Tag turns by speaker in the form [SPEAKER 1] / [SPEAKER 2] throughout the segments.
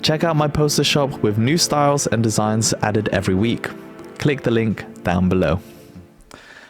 [SPEAKER 1] Check out my poster shop with new styles and designs added every week. Click the link down below.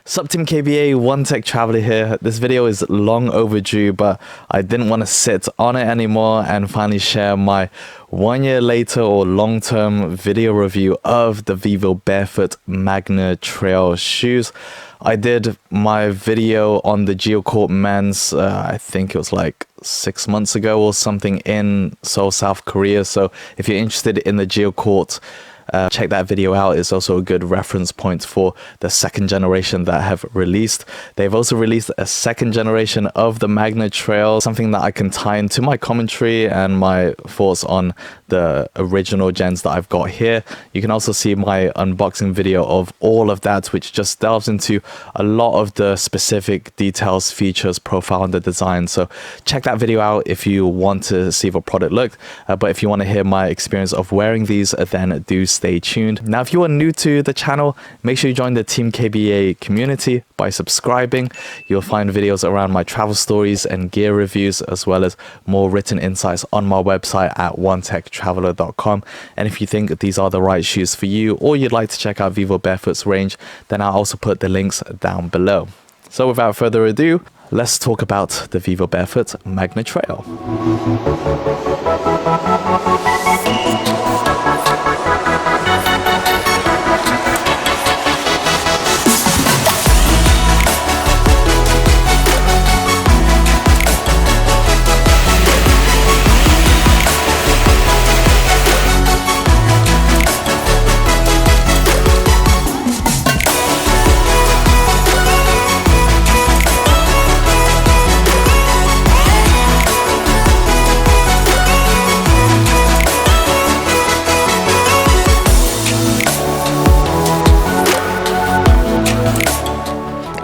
[SPEAKER 1] Sup Team KBA, One Tech Traveler here. This video is long overdue, but I didn't want to sit on it anymore and finally share my 1 year later or long-term video review of the Vivobarefoot Magna trail shoes. I did my video on the Geocourt men's, I think it was like 6 months ago or something, in Seoul, South Korea. So if you're interested in the Geocourt, check that video out. It's also a good reference point for the second generation that have released. They've also released a second generation of the Magna Trail, something that I can tie into my commentary and my thoughts on the original gens that I've got here. You can also see my unboxing video of all of that, which just delves into a lot of the specific details, features, profile, and the design. So check that video out if you want to see the product look. But if you want to hear my experience of wearing these, then do stay tuned. Now, if you are new to the channel, make sure you join the Team KBA community by subscribing. You'll find videos around my travel stories and gear reviews, as well as more written insights on my website at onetechtraveler.com. And if you think these are the right shoes for you, or you'd like to check out Vivobarefoot's range, then I'll also put the links down below. So without further ado, let's talk about the Vivobarefoot Magna Trail.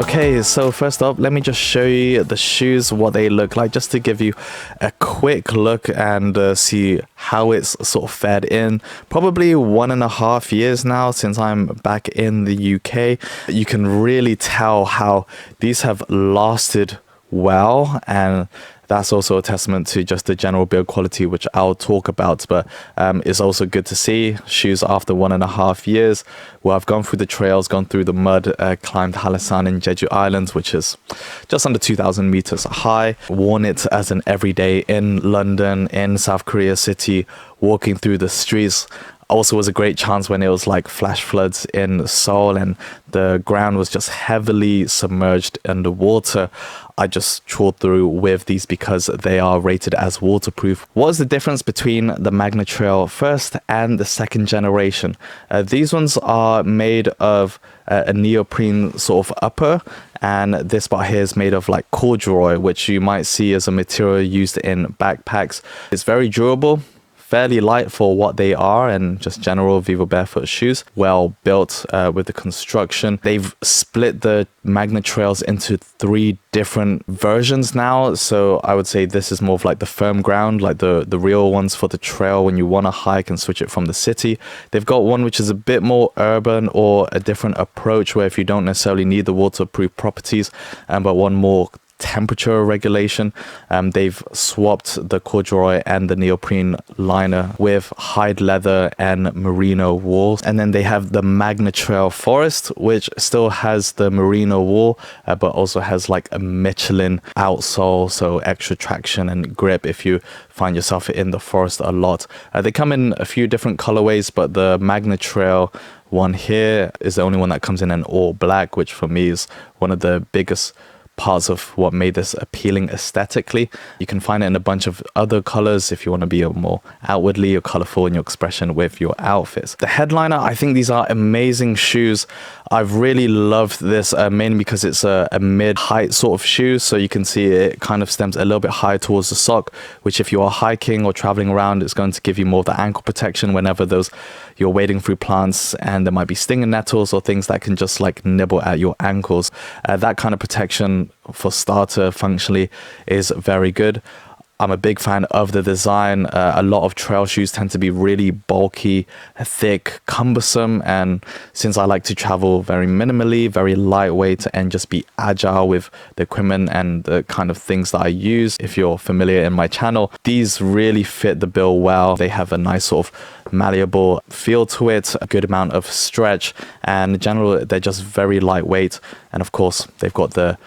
[SPEAKER 1] Okay, so first up, let me just show you the shoes, what they look like, just to give you a quick look and see how it's sort of fed in. Probably 1.5 years now since I'm back in the UK. You can really tell how these have lasted well, and that's also a testament to just the general build quality, which I'll talk about. But it's also good to see shoes after 1.5 years. Well, I've gone through the trails, gone through the mud, climbed Halasan in Jeju Islands, which is just under 2,000 meters high. Worn it as an everyday in London, in South Korea city, walking through the streets. Also was a great chance when it was like flash floods in Seoul and the ground was just heavily submerged underwater. I just trawled through with these because they are rated as waterproof. What is the difference between the Magna Trail first and the second generation? These ones are made of a neoprene sort of upper, and this part here is made of like corduroy, which you might see as a material used in backpacks. It's very durable, fairly light for what they are, and just general Vivobarefoot shoes. Well built with the construction. They've split the Magna Trails into 3 different versions now. So I would say this is more of like the firm ground, like the real ones for the trail when you want to hike and switch it from the city. They've got one which is a bit more urban, or a different approach where if you don't necessarily need the waterproof properties, but one more temperature regulation. They've swapped the corduroy and the neoprene liner with hide leather and merino wool. And then they have the Magna Trail Forest, which still has the merino wool, but also has like a Michelin outsole, so extra traction and grip if you find yourself in the forest a lot. They come in a few different colorways, but the Magna Trail one here is the only one that comes in an all black, which for me is one of the biggest parts of what made this appealing aesthetically. You can find it in a bunch of other colors if you want to be more outwardly or colorful in your expression with your outfits. The headliner, I think these are amazing shoes. I've really loved this mainly because it's a mid-height sort of shoe, so you can see it kind of stems a little bit higher towards the sock, which if you are hiking or traveling around, it's going to give you more of the ankle protection whenever you're wading through plants and there might be stinging nettles or things that can just like nibble at your ankles. That kind of protection for starter functionally is very good. I'm a big fan of the design. A lot of trail shoes tend to be really bulky, thick, cumbersome. And since I like to travel very minimally, very lightweight, and just be agile with the equipment and the kind of things that I use, if you're familiar in my channel, these really fit the bill well. They have a nice sort of malleable feel to it, a good amount of stretch, and in general, they're just very lightweight. And of course, they've got the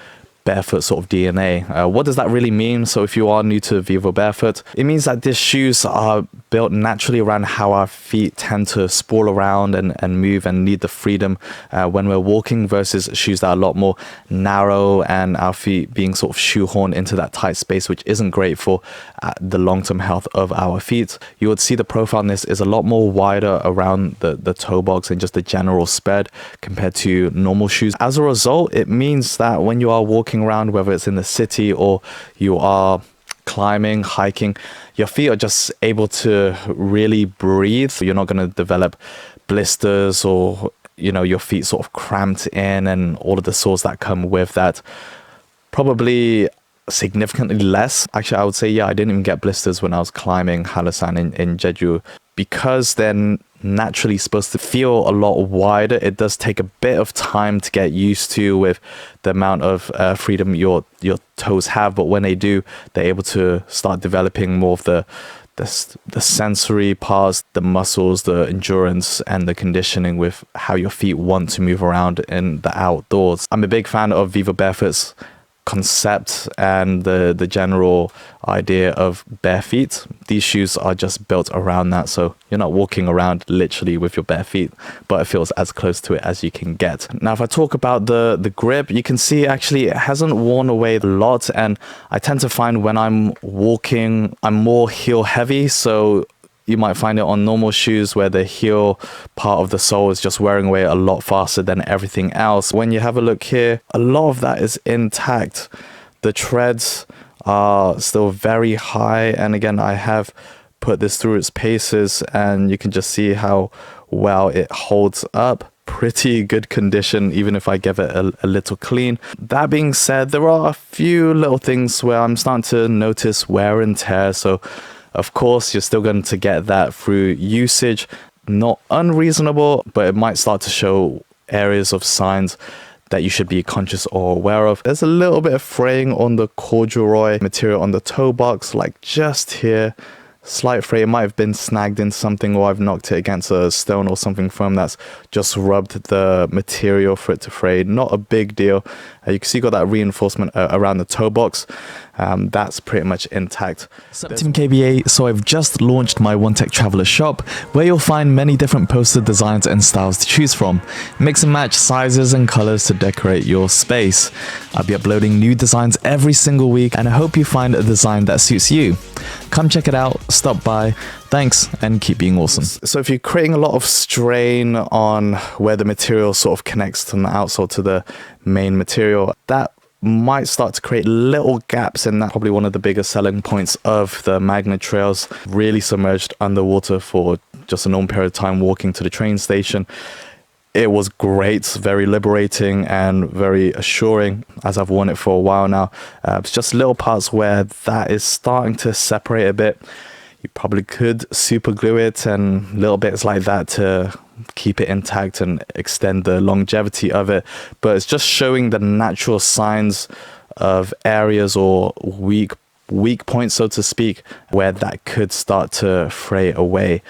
[SPEAKER 1] Barefoot sort of DNA. What does that really mean? So if you are new to Vivo Barefoot, it means that these shoes are built naturally around how our feet tend to sprawl around and move and need the freedom when we're walking, versus shoes that are a lot more narrow and our feet being sort of shoehorned into that tight space, which isn't great for the long-term health of our feet. You would see the profile on this is a lot more wider around the toe box and just the general spread compared to normal shoes. As a result, it means that when you are walking around, whether it's in the city or you are climbing, hiking, your feet are just able to really breathe. You're not going to develop blisters or, you know, your feet sort of cramped in and all of the sores that come with that. Probably significantly less. Actually, I would say, yeah, I didn't even get blisters when I was climbing Halasan in Jeju, because they're naturally supposed to feel a lot wider. It does take a bit of time to get used to with the amount of freedom your toes have, but when they do, they're able to start developing more of the sensory parts, the muscles, the endurance, and the conditioning with how your feet want to move around in the outdoors. I'm a big fan of Vivo Barefoot's concept and the general idea of bare feet. These shoes are just built around that, so you're not walking around literally with your bare feet, but it feels as close to it as you can get. Now, if I talk about the grip, you can see actually it hasn't worn away a lot, and I tend to find when I'm walking, I'm more heel heavy, so you might find it on normal shoes where the heel part of the sole is just wearing away a lot faster than everything else. When you have a look here, a lot of that is intact. The treads are still very high, and again, I have put this through its paces and you can just see how well it holds up. Pretty good condition, even if I give it a little clean. That being said, there are a few little things where I'm starting to notice wear and tear, so of course, you're still going to get that through usage. Not unreasonable, but it might start to show areas of signs that you should be conscious or aware of. There's a little bit of fraying on the corduroy material on the toe box, like just here. Slight fray. It might have been snagged in something, or I've knocked it against a stone or something firm that's just rubbed the material for it to fray. Not a big deal. You can see got that reinforcement around the toe box. That's pretty much intact.
[SPEAKER 2] Sup Team KBA, so I've just launched my One Tech Traveler shop, where you'll find many different poster designs and styles to choose from. Mix and match sizes and colors to decorate your space. I'll be uploading new designs every single week, and I hope you find a design that suits you. Come check it out, stop by. Thanks, and keep being awesome.
[SPEAKER 1] So if you're creating a lot of strain on where the material sort of connects from the outsole to the main material, that might start to create little gaps in that. Probably one of the biggest selling points of the Magna trails, really submerged underwater for just a long period of time walking to the train station. It was great, very liberating and very assuring, as I've worn it for a while now. It's just little parts where that is starting to separate a bit. You probably could super glue it and little bits like that to keep it intact and extend the longevity of it. But it's just showing the natural signs of areas or weak points, so to speak, where that could start to fray away.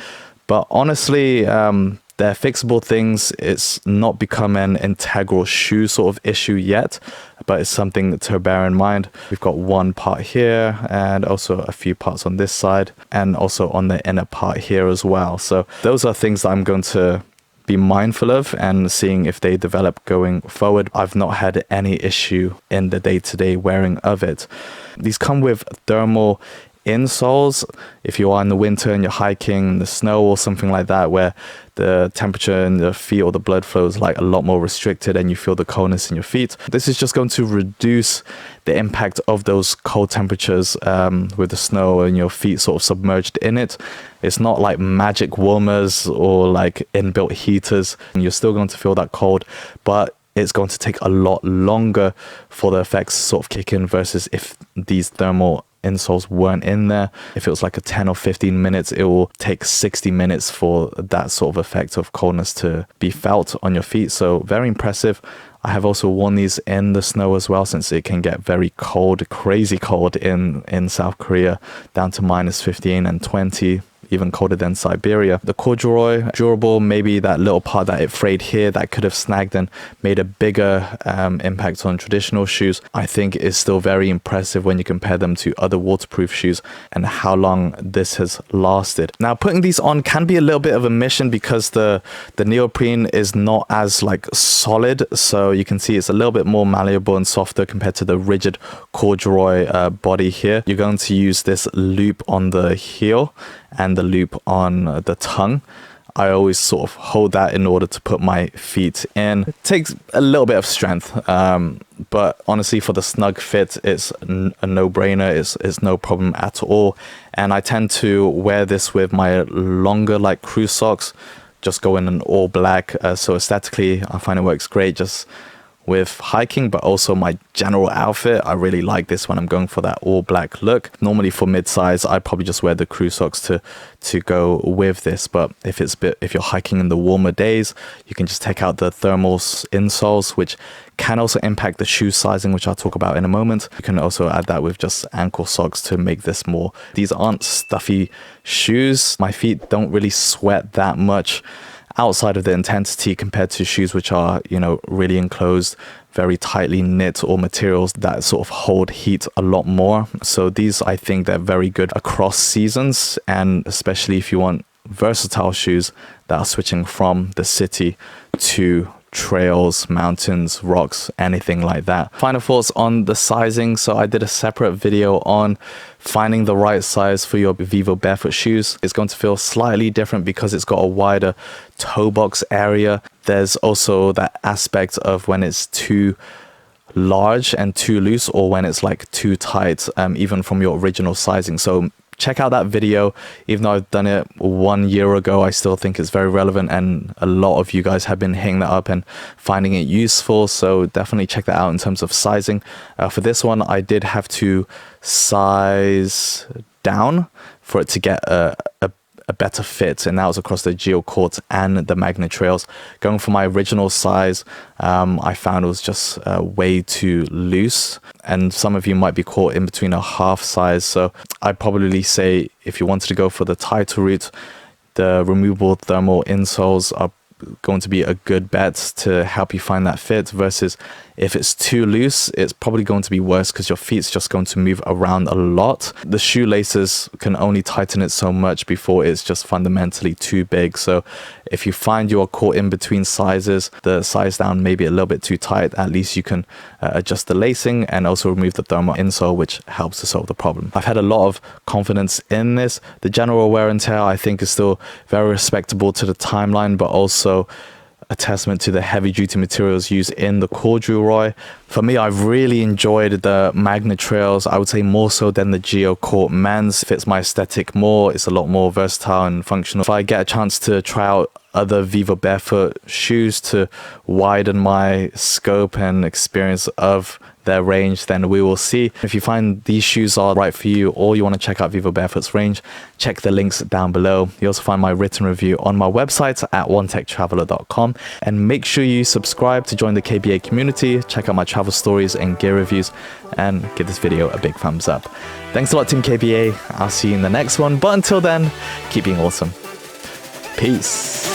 [SPEAKER 1] But honestly, they're fixable things. It's not become an integral shoe sort of issue yet, but it's something to bear in mind. We've got one part here and also a few parts on this side and also on the inner part here as well. So those are things that I'm going to be mindful of and seeing if they develop going forward. I've not had any issue in the day-to-day wearing of it. These come with thermal insoles if you are in the winter and you're hiking in the snow or something like that, where the temperature in the feet or the blood flow is like a lot more restricted and you feel the coldness in your feet. This is just going to reduce the impact of those cold temperatures with the snow and your feet sort of submerged in it. It's not like magic warmers or like inbuilt heaters. You're still going to feel that cold, but it's going to take a lot longer for the effects sort of kick in versus if these thermal insoles weren't in there. If it was like a 10 or 15 minutes, it will take 60 minutes for that sort of effect of coldness to be felt on your feet. So very impressive. I have also worn these in the snow as well, since it can get very cold, crazy cold in South Korea, down to minus 15 and 20. Even colder than Siberia. The corduroy, durable, maybe that little part that it frayed here that could have snagged and made a bigger impact on traditional shoes, I think is still very impressive when you compare them to other waterproof shoes and how long this has lasted. Now, putting these on can be a little bit of a mission because the neoprene is not as like solid, so you can see it's a little bit more malleable and softer compared to the rigid corduroy body here. You're going to use this loop on the heel and the loop on the tongue. I always sort of hold that in order to put my feet in. It takes a little bit of strength, but honestly for the snug fit, it's a no-brainer. It's no problem at all. And I tend to wear this with my longer like crew socks, just go in an all black. So aesthetically, I find it works great just with hiking, but also my general outfit. I really like this when I'm going for that all black look. Normally for mid-size, I probably just wear the crew socks to go with this, but if you're hiking in the warmer days, you can just take out the thermal insoles, which can also impact the shoe sizing, which I'll talk about in a moment. You can also add that with just ankle socks to make this more. These aren't stuffy shoes. My feet don't really sweat that much outside of the intensity compared to shoes which are, you know, really enclosed, very tightly knit, or materials that sort of hold heat a lot more. So these, I think they're very good across seasons, and especially if you want versatile shoes that are switching from the city to trails, mountains, rocks, anything like that. Final thoughts on the sizing. So I did a separate video on finding the right size for your Vivobarefoot shoes. It's going to feel slightly different because it's got a wider toe box area. There's also that aspect of when it's too large and too loose, or when it's like too tight, even from your original sizing. So check out that video. Even though I've done it 1 year ago, I still think it's very relevant, and a lot of you guys have been hitting that up and finding it useful. So definitely check that out in terms of sizing. For this one, I did have to size down for it to get a better fit, and that was across the Geocourt and the Magna trails. Going for my original size, I found it was just way too loose, and some of you might be caught in between a half size. So I'd probably say if you wanted to go for the tighter route, the removable thermal insoles are going to be a good bet to help you find that fit, versus if it's too loose, it's probably going to be worse because your feet's just going to move around a lot. The shoelaces can only tighten it so much before it's just fundamentally too big. So if you find you're caught in between sizes, the size down may be a little bit too tight, at least you can adjust the lacing and also remove the thermal insole, which helps to solve the problem. I've had a lot of confidence in this. The general wear and tear, I think, is still very respectable to the timeline, but also a testament to the heavy duty materials used in the corduroy. For me, I've really enjoyed the Magna trails. I would say more so than the Geocourt men's. Fits my aesthetic more. It's a lot more versatile and functional. If I get a chance to try out other Vivobarefoot shoes to widen my scope and experience of their range, then we will see. If you find these shoes are right for you, or you want to check out Vivobarefoot's range, check the links down below. You also find my written review on my website at onetechtraveler.com, and make sure you subscribe to join the KBA community, check out my travel stories and gear reviews, and give this video a big thumbs up. Thanks a lot, Team KBA. I'll see you in the next one, but until then, keep being awesome. Peace.